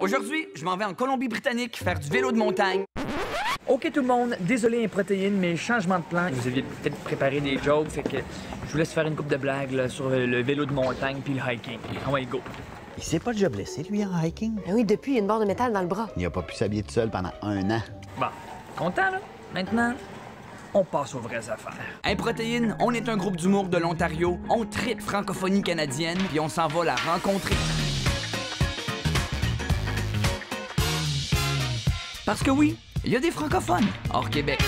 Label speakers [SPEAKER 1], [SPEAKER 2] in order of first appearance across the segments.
[SPEAKER 1] Aujourd'hui, je m'en vais en Colombie-Britannique faire du vélo de montagne.
[SPEAKER 2] OK tout le monde, désolé les protéines, mais changement de plan. Vous aviez peut-être préparé des jokes, fait que je vous laisse faire une couple de blagues là, sur le vélo de montagne puis le hiking. On va y go.
[SPEAKER 3] Il s'est pas déjà blessé, lui, en hiking?
[SPEAKER 4] Ben oui, depuis, il y a une barre de métal dans le bras.
[SPEAKER 3] Il a pas pu s'habiller tout seul pendant 1 an.
[SPEAKER 2] Bon, content là? Maintenant, on passe aux vraies affaires.
[SPEAKER 1] Hey Protéine, on est un groupe d'humour de l'Ontario, on tripe francophonie canadienne, puis on s'en va la rencontrer. Parce que oui, il y a des francophones hors Québec.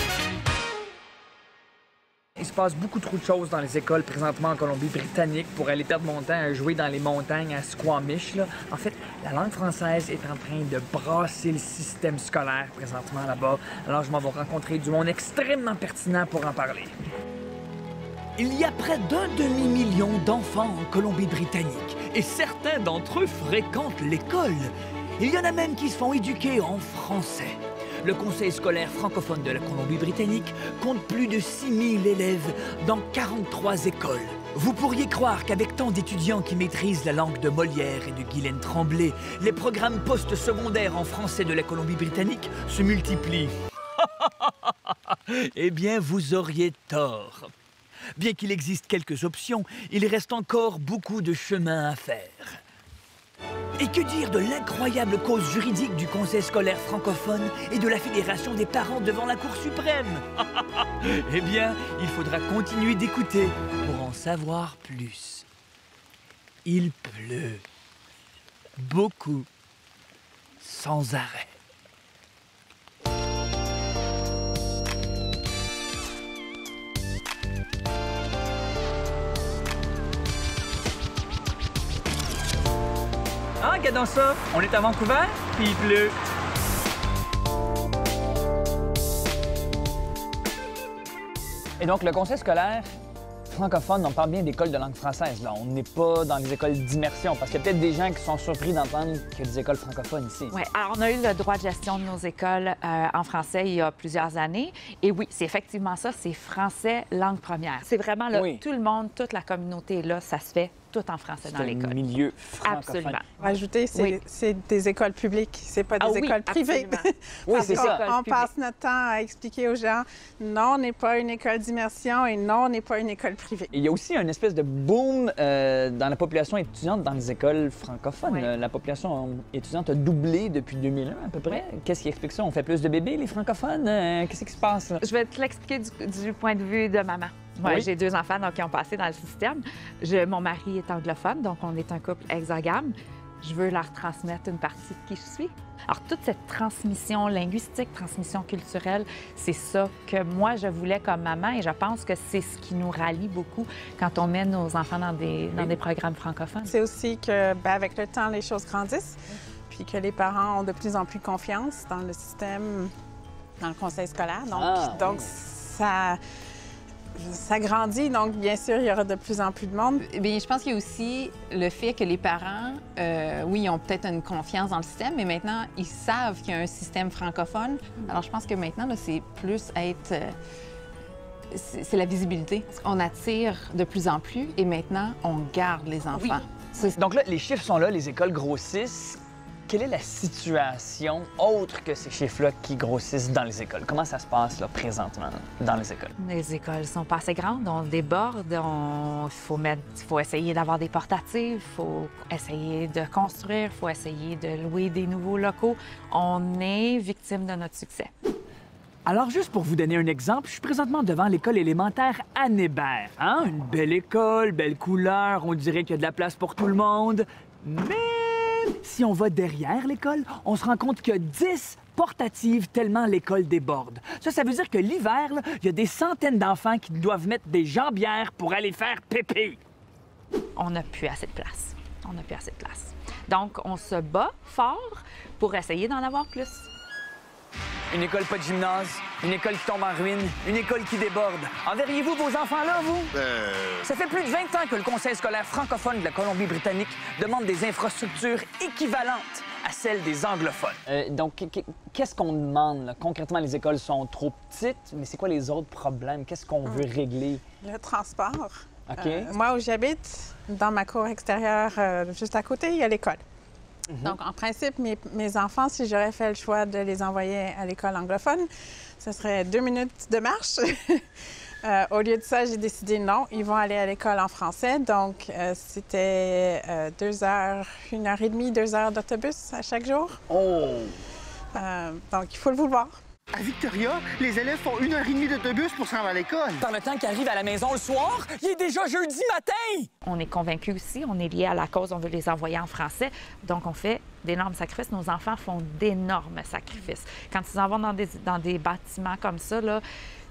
[SPEAKER 2] Il se passe beaucoup trop de choses dans les écoles présentement en Colombie-Britannique pour aller perdre mon temps à jouer dans les montagnes à Squamish. Là. En fait, la langue française est en train de brasser le système scolaire présentement là-bas. Alors, je m'en vais rencontrer du monde extrêmement pertinent pour en parler.
[SPEAKER 1] Il y a près d'un demi-million d'enfants en Colombie-Britannique et certains d'entre eux fréquentent l'école. Il y en a même qui se font éduquer en français. Le Conseil scolaire francophone de la Colombie-Britannique compte plus de 6000 élèves dans 43 écoles. Vous pourriez croire qu'avec tant d'étudiants qui maîtrisent la langue de Molière et de Guylaine Tremblay, les programmes post-secondaires en français de la Colombie-Britannique se multiplient. Eh bien, vous auriez tort. Bien qu'il existe quelques options, il reste encore beaucoup de chemin à faire. Et que dire de l'incroyable cause juridique du Conseil scolaire francophone et de la Fédération des parents devant la Cour suprême? Eh bien, il faudra continuer d'écouter pour en savoir plus. Il pleut. Beaucoup. Sans arrêt. Ah, regardons ça! On est à Vancouver, puis il pleut. Et donc, le conseil scolaire francophone, on parle bien d'écoles de langue française. Là. On n'est pas dans les écoles d'immersion, parce qu'il y a peut-être des gens qui sont surpris d'entendre qu'il y a des écoles francophones ici.
[SPEAKER 5] Oui, alors on a eu le droit de gestion de nos écoles en français il y a plusieurs années. Et oui, c'est effectivement ça, c'est français langue première. C'est vraiment là, tout le monde, toute la communauté est là, ça se fait tout en français dans l'école.
[SPEAKER 2] C'est un milieu francophone.
[SPEAKER 5] Absolument.
[SPEAKER 6] Rajouter, c'est des écoles publiques, c'est pas des écoles privées.
[SPEAKER 2] Oui, c'est ça.
[SPEAKER 6] On passe notre temps à expliquer aux gens, non, on n'est pas une école d'immersion et non, on n'est pas une école privée.
[SPEAKER 2] Il y a aussi une espèce de boom dans la population étudiante dans les écoles francophones.
[SPEAKER 5] Oui.
[SPEAKER 2] La population étudiante a doublé depuis 2001 à peu près.
[SPEAKER 5] Oui.
[SPEAKER 2] Qu'est-ce qui explique ça? On fait plus de bébés, les francophones? Qu'est-ce qui se passe là?
[SPEAKER 5] Je vais te l'expliquer du point de vue de maman. Ouais,
[SPEAKER 2] Oui.
[SPEAKER 5] J'ai 2 enfants donc, qui ont passé dans le système. Mon mari est anglophone, donc on est un couple exogame. Je veux leur transmettre une partie de qui je suis. Alors, toute cette transmission linguistique, transmission culturelle, c'est ça que moi, je voulais comme maman et je pense que c'est ce qui nous rallie beaucoup quand on met nos enfants dans des programmes francophones.
[SPEAKER 6] C'est aussi que, avec le temps, les choses grandissent, puis que les parents ont de plus en plus confiance dans le système, dans le conseil scolaire. Donc, ça grandit, donc bien sûr, il y aura de plus en plus de monde.
[SPEAKER 7] Bien, je pense qu'il y a aussi le fait que les parents, oui, ils ont peut-être une confiance dans le système, mais maintenant, ils savent qu'il y a un système francophone. Alors, je pense que maintenant, c'est plus être... c'est la visibilité. On attire de plus en plus et maintenant, on garde les enfants.
[SPEAKER 5] Oui.
[SPEAKER 2] Donc là, les chiffres sont là, les écoles grossissent. Quelle est la situation autre que ces chiffres-là qui grossissent dans les écoles? Comment ça se passe là, présentement dans les écoles?
[SPEAKER 5] Les écoles sont pas assez grandes, on déborde, il faut essayer d'avoir des portatives, il faut essayer de construire, il faut essayer de louer des nouveaux locaux. On est victime de notre succès.
[SPEAKER 2] Alors, juste pour vous donner un exemple, je suis présentement devant l'école élémentaire Anne Hébert. Hein? Une belle école, belle couleur, on dirait qu'il y a de la place pour tout le monde. Mais si on va derrière l'école, on se rend compte qu'il y a 10 portatives tellement l'école déborde. Ça veut dire que l'hiver, là, il y a des centaines d'enfants qui doivent mettre des jambières pour aller faire pépé.
[SPEAKER 5] On n'a plus assez de place. On n'a plus assez de place. Donc, on se bat fort pour essayer d'en avoir plus.
[SPEAKER 1] Une école pas de gymnase, une école qui tombe en ruine, une école qui déborde. Enverriez-vous vos enfants là, vous? Ça fait plus de 20 ans que le Conseil scolaire francophone de la Colombie-Britannique demande des infrastructures équivalentes à celles des anglophones.
[SPEAKER 2] Donc, qu'est-ce qu'on demande? Là? Concrètement, les écoles sont trop petites, mais c'est quoi les autres problèmes? Qu'est-ce qu'on veut régler?
[SPEAKER 6] Le transport.
[SPEAKER 2] OK.
[SPEAKER 6] Moi, où j'habite, dans ma cour extérieure, juste à côté, il y a l'école. Donc, en principe, mes enfants, si j'aurais fait le choix de les envoyer à l'école anglophone, ce serait 2 minutes de marche. Au lieu de ça, j'ai décidé non, ils vont aller à l'école en français. Donc, c'était 2 heures, 1h30, 2 heures d'autobus à chaque jour.
[SPEAKER 3] Oh!
[SPEAKER 6] Donc, il faut le vouloir.
[SPEAKER 8] À Victoria, les élèves font 1h30 d'autobus pour se rendre à l'école.
[SPEAKER 2] Par le temps qu'ils arrivent à la maison le soir, il est déjà jeudi matin!
[SPEAKER 5] On est convaincus aussi, on est lié à la cause, on veut les envoyer en français. Donc, on fait d'énormes sacrifices. Nos enfants font d'énormes sacrifices. Quand ils en vont dans des bâtiments comme ça, là,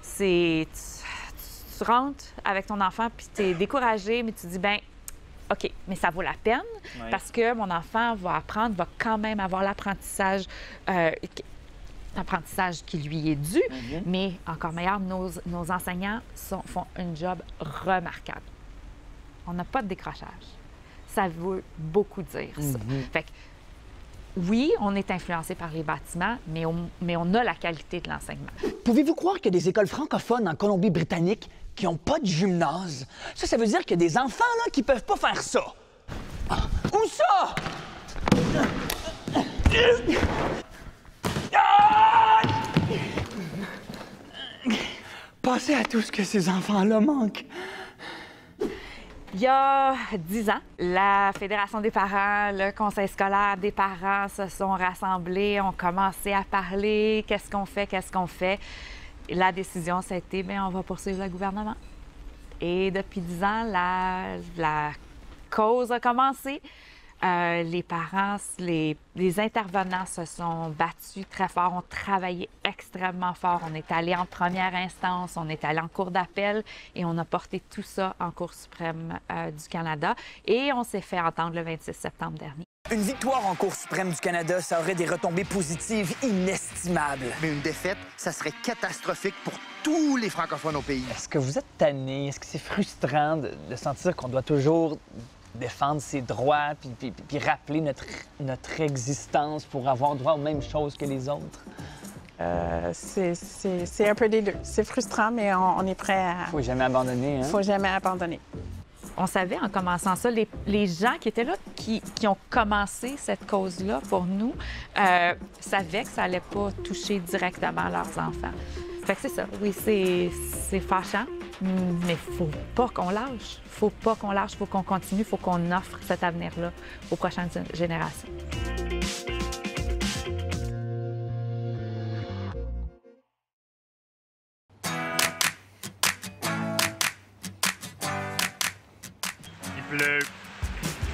[SPEAKER 5] c'est... Tu rentres avec ton enfant, puis tu es découragé, mais tu dis, ben OK, mais ça vaut la peine parce que mon enfant va apprendre, va quand même avoir l'apprentissage qui lui est dû, mais encore meilleur, nos enseignants font un job remarquable. On n'a pas de décrochage. Ça veut beaucoup dire, ça. Fait que, oui, on est influencé par les bâtiments, mais on a la qualité de l'enseignement.
[SPEAKER 1] Pouvez-vous croire qu'il y a des écoles francophones en Colombie-Britannique qui n'ont pas de gymnase? Ça veut dire qu'il y a des enfants là, qui peuvent pas faire ça. Où ça? Pensez à tout ce que ces enfants-là manquent.
[SPEAKER 5] Il y a 10 ans, la Fédération des parents, le conseil scolaire des parents se sont rassemblés, ont commencé à parler, qu'est-ce qu'on fait? Et la décision, ça a été, bien, on va poursuivre le gouvernement. Et depuis 10 ans, la cause a commencé. Les parents, les intervenants se sont battus très fort, ont travaillé extrêmement fort. On est allé en première instance, on est allé en cour d'appel et on a porté tout ça en Cour suprême du Canada. Et on s'est fait entendre le 26 septembre dernier.
[SPEAKER 1] Une victoire en Cour suprême du Canada, ça aurait des retombées positives inestimables.
[SPEAKER 8] Mais une défaite, ça serait catastrophique pour tous les francophones au pays.
[SPEAKER 2] Est-ce que vous êtes tanné? Est-ce que c'est frustrant de sentir qu'on doit toujours défendre ses droits puis rappeler notre existence pour avoir droit aux mêmes choses que les autres?
[SPEAKER 6] C'est un peu des deux. C'est frustrant, mais on est prêt à...
[SPEAKER 2] Faut jamais abandonner, hein?
[SPEAKER 6] Faut jamais abandonner.
[SPEAKER 5] On savait en commençant ça, les gens qui étaient là, qui ont commencé cette cause-là pour nous, savaient que ça allait pas toucher directement leurs enfants. Fait que c'est ça, oui, c'est fâchant, mais faut pas qu'on lâche. Faut pas qu'on lâche, faut qu'on continue, faut qu'on offre cet avenir-là aux prochaines générations.
[SPEAKER 1] Il pleut.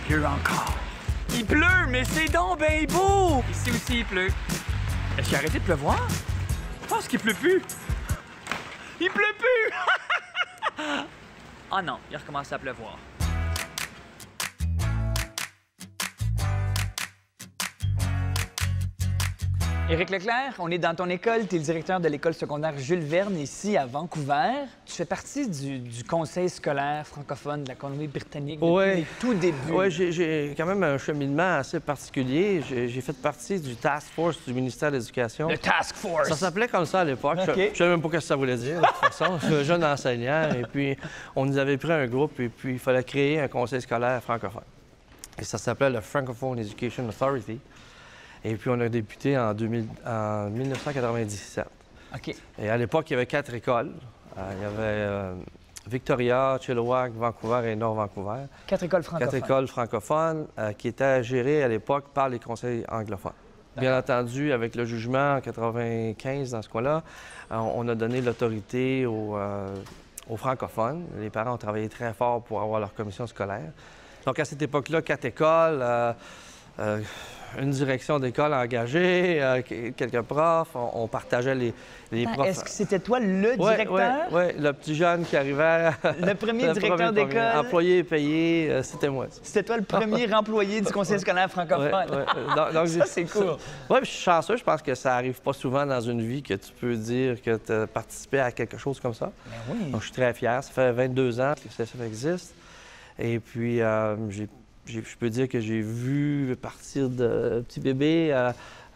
[SPEAKER 1] Il pleut encore. Il pleut, mais c'est donc bien beau! Ici aussi, il pleut. Est-ce qu'il a arrêté de pleuvoir? Je pense qu'il pleut plus. Il pleut plus! Ah non, il a recommencé à pleuvoir.
[SPEAKER 2] Éric Leclerc, on est dans ton école. Tu es le directeur de l'école secondaire Jules Verne ici à Vancouver. Tu fais partie du conseil scolaire francophone de la Colombie-Britannique depuis les tout débuts.
[SPEAKER 9] Oui, j'ai quand même un cheminement assez particulier. J'ai fait partie du task force du ministère de l'Éducation.
[SPEAKER 2] Le Task Force!
[SPEAKER 9] Ça s'appelait comme ça à l'époque.
[SPEAKER 2] OK.
[SPEAKER 9] Je ne savais même pas ce que ça voulait dire, de toute façon. Je suis un jeune enseignant. Et puis, on nous avait pris un groupe et puis il fallait créer un conseil scolaire francophone. Et ça s'appelait le Francophone Education Authority. Et puis, on a débuté en 1997.
[SPEAKER 2] OK.
[SPEAKER 9] Et à l'époque, il y avait 4 écoles. Il y avait Victoria, Chilliwack, Vancouver et Nord-Vancouver.
[SPEAKER 2] 4 écoles francophones.
[SPEAKER 9] 4 écoles francophones qui étaient gérées à l'époque par les conseils anglophones. Bien entendu, avec le jugement en 1995, dans ce coin-là, on a donné l'autorité aux francophones. Les parents ont travaillé très fort pour avoir leur commission scolaire. Donc, à cette époque-là, 4 écoles, une direction d'école engagée, quelques profs, on partageage les profs.
[SPEAKER 2] Est-ce que c'était toi le directeur?
[SPEAKER 9] Oui, le petit jeune qui arrivait.
[SPEAKER 2] Le premier directeur d'école?
[SPEAKER 9] Employé payé, c'était moi.
[SPEAKER 2] C'était toi le premier employé du conseil scolaire francophone?
[SPEAKER 9] Donc,
[SPEAKER 2] ça, c'est cool.
[SPEAKER 9] Oui, puis je suis chanceux. Je pense que ça arrive pas souvent dans une vie que tu peux dire que tu as participé à quelque chose comme ça.
[SPEAKER 2] Ben oui.
[SPEAKER 9] Donc, je suis très fier. Ça fait 22 ans que ça existe. Et puis, je peux dire que j'ai vu partir de petit bébé à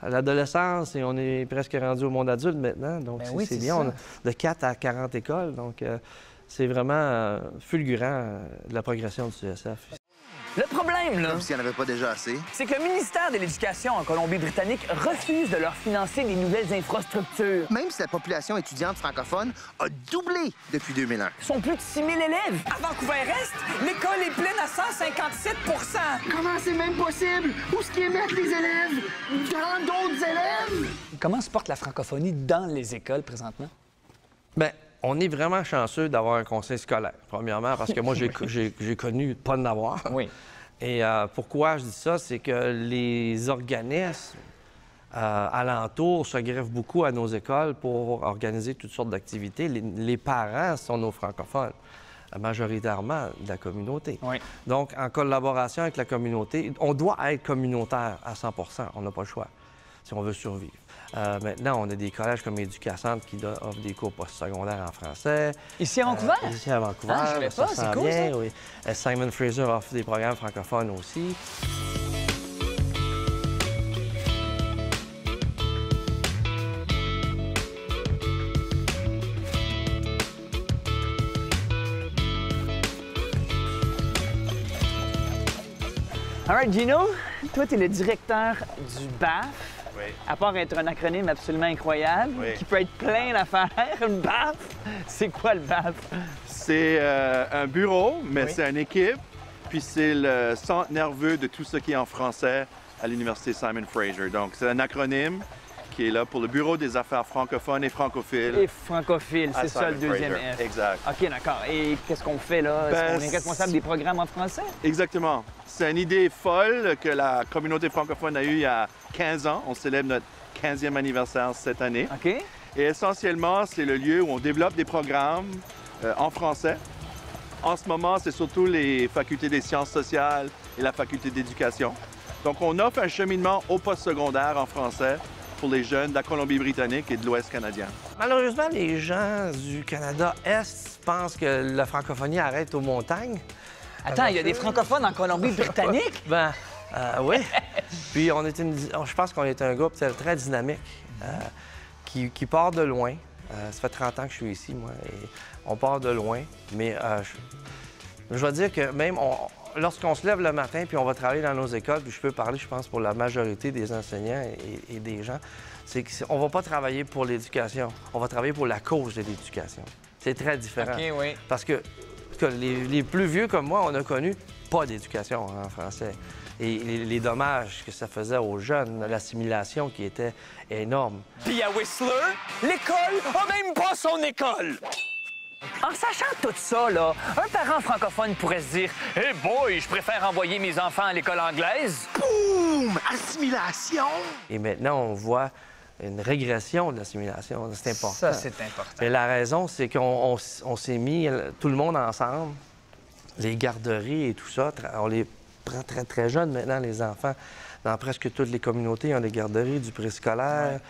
[SPEAKER 9] l'adolescence et on est presque rendu au monde adulte maintenant. Donc,
[SPEAKER 2] ben oui,
[SPEAKER 9] c'est bien. On a de 4 à 40 écoles. Donc, c'est vraiment fulgurant la progression du CSF.
[SPEAKER 1] Le problème, là,
[SPEAKER 8] Comme s'il n'y en avait pas déjà assez.
[SPEAKER 1] c'est que le ministère de l'Éducation en Colombie-Britannique refuse de leur financer des nouvelles infrastructures.
[SPEAKER 8] Même si la population étudiante francophone a doublé depuis 2001.
[SPEAKER 1] Ils sont plus de 6 000 élèves.
[SPEAKER 2] À Vancouver-Est, l'école est pleine à 157
[SPEAKER 8] Comment c'est même possible? Où est-ce qu'ils mettent les élèves? Dans d'autres élèves?
[SPEAKER 2] Comment se porte la francophonie dans les écoles présentement?
[SPEAKER 9] Bien, on est vraiment chanceux d'avoir un conseil scolaire, premièrement, parce que moi, j'ai connu pas de n'avoir.
[SPEAKER 2] Oui.
[SPEAKER 9] Et pourquoi je dis ça, c'est que les organismes alentours se greffent beaucoup à nos écoles pour organiser toutes sortes d'activités. Les parents sont nos francophones, majoritairement de la communauté.
[SPEAKER 2] Oui.
[SPEAKER 9] Donc, en collaboration avec la communauté, on doit être communautaire à 100 on n'a pas le choix si on veut survivre. Maintenant, on a des collèges comme Éducacentre qui offrent des cours postsecondaires en français.
[SPEAKER 2] Ici à Vancouver?
[SPEAKER 9] Ici à Vancouver.
[SPEAKER 2] Ah, je savais pas, c'est
[SPEAKER 9] s'en
[SPEAKER 2] cool,
[SPEAKER 9] vient,
[SPEAKER 2] ça.
[SPEAKER 9] oui. Simon Fraser offre des programmes francophones aussi.
[SPEAKER 2] All right, Gino, toi, tu es le directeur du BAF.
[SPEAKER 10] Oui.
[SPEAKER 2] À part être un acronyme absolument incroyable,
[SPEAKER 10] Oui.
[SPEAKER 2] qui peut être plein d'affaires, le BAF, c'est quoi le BAF?
[SPEAKER 10] C'est un bureau, mais
[SPEAKER 2] Oui.
[SPEAKER 10] c'est une équipe. Puis c'est le centre nerveux de tout ce qui est en français à l'Université Simon Fraser. Donc, c'est un acronyme qui est là pour le Bureau des affaires francophones et francophiles.
[SPEAKER 2] Et francophile,
[SPEAKER 10] à
[SPEAKER 2] c'est ça le
[SPEAKER 10] Simon
[SPEAKER 2] deuxième
[SPEAKER 10] Fraser.
[SPEAKER 2] F.
[SPEAKER 10] Exact.
[SPEAKER 2] OK, d'accord. Et qu'est-ce qu'on fait là? Est-ce
[SPEAKER 10] Ben,
[SPEAKER 2] qu'on est responsable des programmes en français?
[SPEAKER 10] Exactement. C'est une idée folle que la communauté francophone a eue il y a 15 ans. On célèbre notre 15e anniversaire cette année.
[SPEAKER 2] OK.
[SPEAKER 10] Et essentiellement, c'est le lieu où on développe des programmes en français. En ce moment, c'est surtout les facultés des sciences sociales et la faculté d'éducation. Donc, on offre un cheminement au postsecondaire en français pour les jeunes de la Colombie-Britannique et de l'Ouest canadien.
[SPEAKER 9] Malheureusement, les gens du Canada-Est pensent que la francophonie arrête aux montagnes.
[SPEAKER 2] Attends, il y a des francophones en Colombie-Britannique?
[SPEAKER 9] Ben, oui. Puis, je pense qu'on est un groupe très dynamique qui part de loin. Ça fait 30 ans que je suis ici, moi, et on part de loin. Mais je dois dire que même lorsqu'on se lève le matin puis on va travailler dans nos écoles, puis je peux parler, je pense, pour la majorité des enseignants et des gens, c'est qu'on ne va pas travailler pour l'éducation, on va travailler pour la cause de l'éducation. C'est très différent.
[SPEAKER 2] OK, oui.
[SPEAKER 9] Parce que les plus vieux comme moi, on a connu pas d'éducation en français. Et les dommages que ça faisait aux jeunes, l'assimilation qui était énorme.
[SPEAKER 1] Puis à Whistler, l'école a même pas son école. En sachant tout ça, là, un parent francophone pourrait se dire « Eh boy, je préfère envoyer mes enfants à l'école anglaise.
[SPEAKER 8] Boum! Assimilation! »
[SPEAKER 9] Et maintenant, on voit une régression de l'assimilation. C'est important.
[SPEAKER 2] Ça, c'est important.
[SPEAKER 9] Et la raison, c'est qu'on s'est mis tout le monde ensemble, les garderies et tout ça. On les prend très, très jeunes maintenant, les enfants. Dans presque toutes les communautés, il y a des garderies, du préscolaire,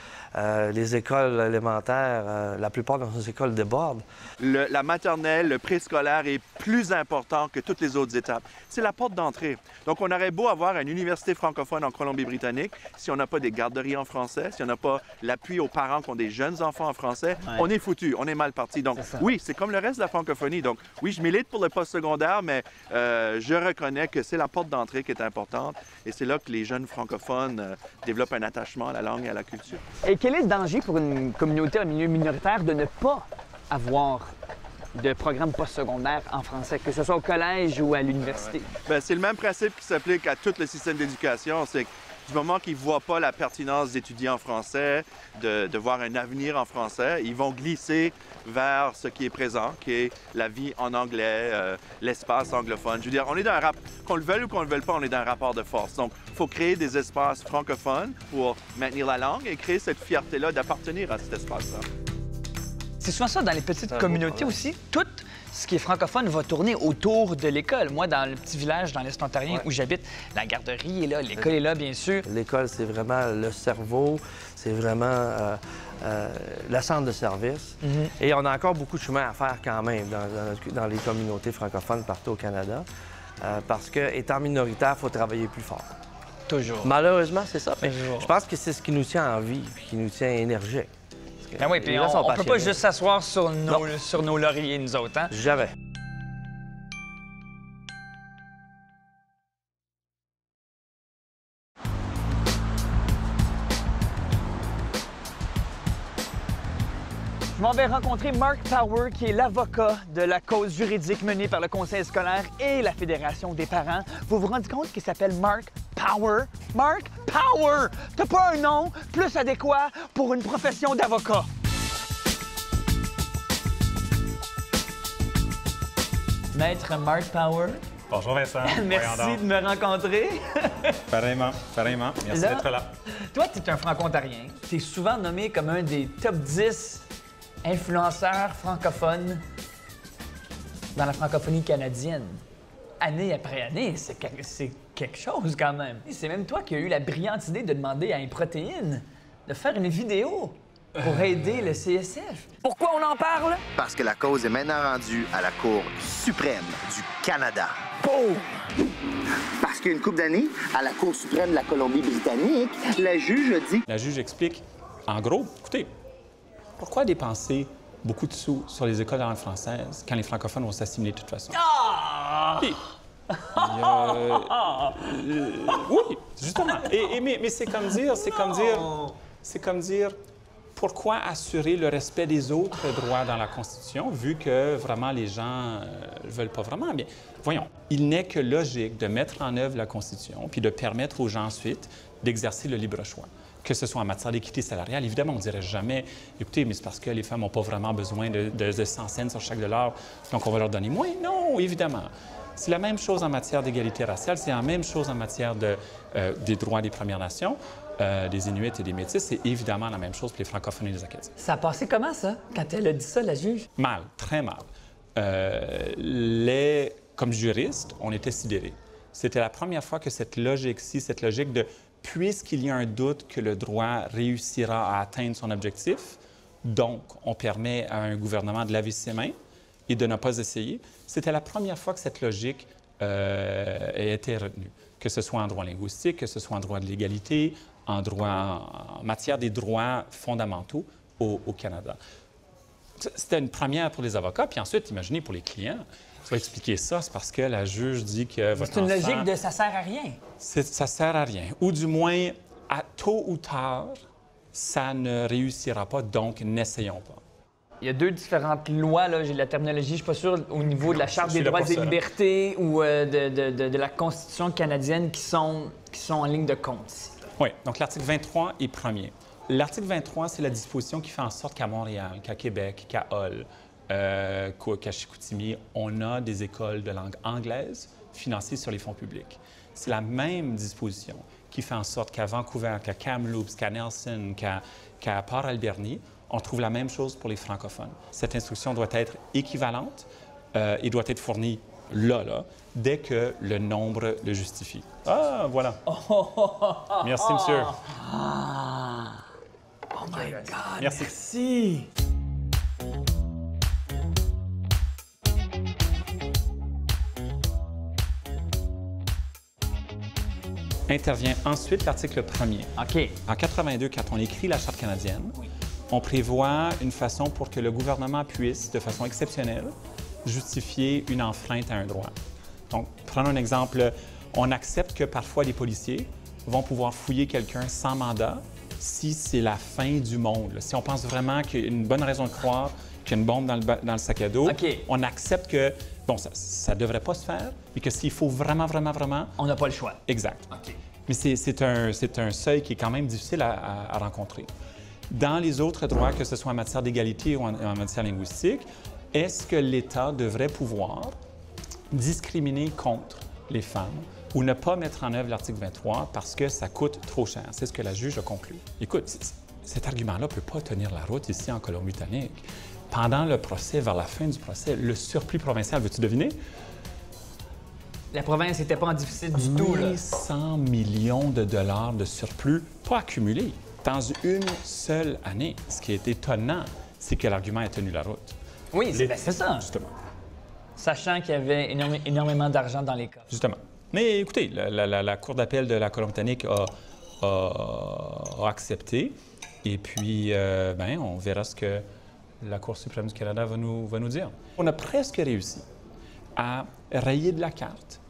[SPEAKER 9] les écoles élémentaires. La plupart de nos écoles débordent.
[SPEAKER 10] La maternelle, le préscolaire est plus important que toutes les autres étapes. C'est la porte d'entrée. Donc, on aurait beau avoir une université francophone en Colombie-Britannique, si on n'a pas des garderies en français, si on n'a pas l'appui aux parents qui ont des jeunes enfants en français, on est foutu, on est mal parti. Donc, oui, c'est comme le reste de la francophonie. Donc, oui, je milite pour le postsecondaire, mais je reconnais que c'est la porte d'entrée qui est importante et c'est là que les jeunes francophones développent un attachement à la langue et à la culture.
[SPEAKER 2] Et quel est le danger pour une communauté en milieu minoritaire de ne pas avoir de programme postsecondaire en français, que ce soit au collège ou à l'université?
[SPEAKER 10] Bien, c'est le même principe qui s'applique à tout le système d'éducation. C'est que du moment qu'ils ne voient pas la pertinence d'étudier en français, de voir un avenir en français, ils vont glisser vers ce qui est présent, qui est la vie en anglais, l'espace anglophone. Je veux dire, on est dans un qu'on le veuille ou qu'on ne le veuille pas, on est dans un rapport de force. Donc, il faut créer des espaces francophones pour maintenir la langue et créer cette fierté-là d'appartenir à cet espace-là.
[SPEAKER 2] C'est souvent ça dans les petites communautés aussi. Tout ce qui est francophone va tourner autour de l'école. Moi, dans le petit village dans l'Est ontarien où j'habite, la garderie est là, l'école est là, bien sûr.
[SPEAKER 9] L'école, c'est vraiment le cerveau, c'est vraiment le centre de service. Et on a encore beaucoup de chemin à faire quand même dans les communautés francophones partout au Canada. Parce que, étant minoritaire, il faut travailler plus fort.
[SPEAKER 2] Toujours.
[SPEAKER 9] Malheureusement, c'est ça. Mais
[SPEAKER 2] Toujours.
[SPEAKER 9] je pense que c'est ce qui nous tient en vie, puis qui nous tient énergiques.
[SPEAKER 2] Ben oui, puis on ne peut pas juste s'asseoir sur nos lauriers, nous autres. Hein?
[SPEAKER 9] Jamais.
[SPEAKER 2] Je m'en vais rencontrer Mark Power, qui est l'avocat de la cause juridique menée par le conseil scolaire et la Fédération des parents. Vous vous rendez compte qu'il s'appelle Mark Power? Mark Power! T'as pas un nom plus adéquat pour une profession d'avocat? Maître Mark Power.
[SPEAKER 11] Bonjour Vincent.
[SPEAKER 2] Merci de me rencontrer.
[SPEAKER 11] Pareillement, pareillement. Merci d'être là.
[SPEAKER 2] Toi, tu es un franco-ontarien. Tu es souvent nommé comme un des top 10 influenceurs francophones dans la francophonie canadienne. Année après année, c'est quelque chose quand même. C'est même toi qui as eu la brillante idée de demander à Improtéine de faire une vidéo pour aider le CSF. Pourquoi on en parle?
[SPEAKER 12] Parce que la cause est maintenant rendue à la Cour suprême du Canada.
[SPEAKER 2] Boum!
[SPEAKER 12] Parce qu'il y a une couple d'années, à la Cour suprême de la Colombie-Britannique, la juge a dit...
[SPEAKER 11] La juge explique, en gros, écoutez, pourquoi dépenser beaucoup de sous sur les écoles de langue française quand les francophones vont s'assimiler de toute façon? Puis, oui, justement. Mais c'est comme dire, pourquoi assurer le respect des autres droits dans la Constitution, vu que vraiment les gens ne veulent pas vraiment? Bien, voyons, il n'est que logique de mettre en œuvre la Constitution puis de permettre aux gens ensuite d'exercer le libre choix. Que ce soit en matière d'équité salariale, évidemment, on ne dirait jamais, écoutez, mais c'est parce que les femmes n'ont pas vraiment besoin de 100 cents sur chaque dollar, donc on va leur donner moins. Non, évidemment. C'est la même chose en matière d'égalité raciale, c'est la même chose en matière des droits des Premières Nations, des Inuits et des Métis. C'est évidemment la même chose pour les francophones et les Acadiens.
[SPEAKER 2] Ça a passé comment, ça, quand elle a dit ça, la juge?
[SPEAKER 11] Mal, très mal. Comme juriste, on était sidérés. C'était la première fois que cette logique-ci, cette logique de puisqu'il y a un doute que le droit réussira à atteindre son objectif, donc on permet à un gouvernement de laver ses mains et de ne pas essayer, c'était la première fois que cette logique a été retenue, que ce soit en droit linguistique, que ce soit en droit de l'égalité, en matière des droits fondamentaux au Canada. C'était une première pour les avocats, puis ensuite, imaginez, pour les clients, tu vas expliquer ça, c'est parce que la juge dit que votre enfant...
[SPEAKER 2] C'est une logique de « ça sert à rien ».
[SPEAKER 11] Ça sert à rien. Ou du moins, tôt ou tard, ça ne réussira pas, donc n'essayons pas.
[SPEAKER 2] Il y a deux différentes lois, là, j'ai la terminologie, je ne suis pas sûr, au niveau de la Charte des droits et des libertés ou de la Constitution canadienne qui sont en ligne de compte.
[SPEAKER 11] Oui, donc l'article 23 est premier. L'article 23, c'est la disposition qui fait en sorte qu'à Montréal, qu'à Québec, qu'à Hull, qu'à Chicoutimi, on a des écoles de langue anglaise financées sur les fonds publics. C'est la même disposition qui fait en sorte qu'à Vancouver, qu'à Kamloops, qu'à Nelson, qu'à Port-Alberni, on trouve la même chose pour les francophones. Cette instruction doit être équivalente et doit être fournie là, dès que le nombre le justifie. Ah, voilà. Merci, monsieur.
[SPEAKER 2] Oh my God,
[SPEAKER 11] merci. Intervient ensuite l'article 1er.
[SPEAKER 2] OK.
[SPEAKER 11] En 82, quand on écrit la Charte canadienne, on prévoit une façon pour que le gouvernement puisse, de façon exceptionnelle, justifier une enfreinte à un droit. Donc, prenons un exemple. On accepte que parfois les policiers vont pouvoir fouiller quelqu'un sans mandat si c'est la fin du monde. Si on pense vraiment qu'il y a une bonne raison de croire qu'il y a une bombe dans le sac à dos, on accepte que, bon, ça ne devrait pas se faire, mais que s'il faut vraiment...
[SPEAKER 2] On n'a pas le choix.
[SPEAKER 11] Exact.
[SPEAKER 2] OK.
[SPEAKER 11] Mais c'est un seuil qui est quand même difficile à rencontrer. Dans les autres droits, que ce soit en matière d'égalité ou en matière linguistique, est-ce que l'État devrait pouvoir discriminer contre les femmes ou ne pas mettre en œuvre l'article 23 parce que ça coûte trop cher? C'est ce que la juge a conclu. Écoute, cet argument-là ne peut pas tenir la route ici en Colombie-Britannique. Pendant le procès, vers la fin du procès, le surplus provincial, veux-tu deviner?
[SPEAKER 2] La province n'était pas en déficit du tout, là.
[SPEAKER 11] 100 millions de dollars de surplus, pas accumulés, dans une seule année. Ce qui est étonnant, c'est que l'argument a tenu la route.
[SPEAKER 2] Oui, c'est ça.
[SPEAKER 11] Justement.
[SPEAKER 2] Sachant qu'il y avait énormément d'argent dans les coffres.
[SPEAKER 11] Justement. Mais écoutez, la Cour d'appel de la Colombie-Britannique a accepté. Et puis, on verra ce que la Cour suprême du Canada va nous dire. On a presque réussi à rayer de la carte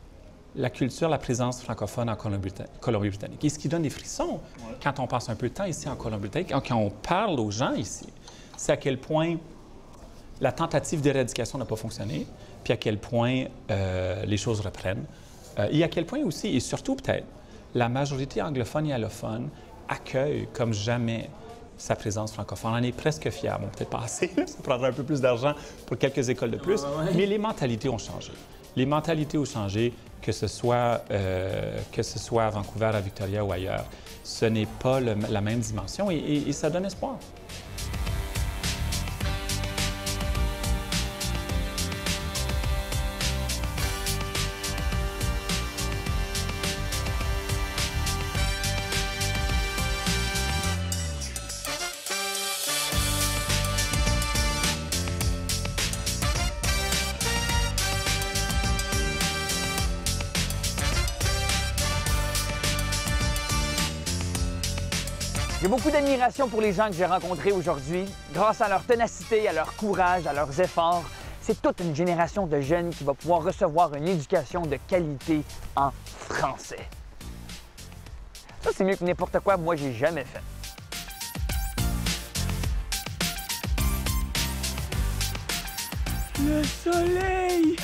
[SPEAKER 11] la culture, la présence francophone en Colombie-Britannique. Et ce qui donne des frissons quand on passe un peu de temps ici en Colombie-Britannique, quand on parle aux gens ici, c'est à quel point la tentative d'éradication n'a pas fonctionné, puis à quel point les choses reprennent. Et à quel point aussi, et surtout peut-être, la majorité anglophone et allophone accueille comme jamais sa présence francophone. On en est presque fiers. Bon, peut-être pas assez, ça prendra un peu plus d'argent pour quelques écoles de plus, mais les mentalités ont changé. Les mentalités ont changé, que ce soit à Vancouver, à Victoria ou ailleurs. Ce n'est pas la même dimension et ça donne espoir.
[SPEAKER 2] J'ai beaucoup d'admiration pour les gens que j'ai rencontrés aujourd'hui. Grâce à leur ténacité, à leur courage, à leurs efforts, c'est toute une génération de jeunes qui va pouvoir recevoir une éducation de qualité en français. Ça, c'est mieux que n'importe quoi moi j'ai jamais fait. Le soleil!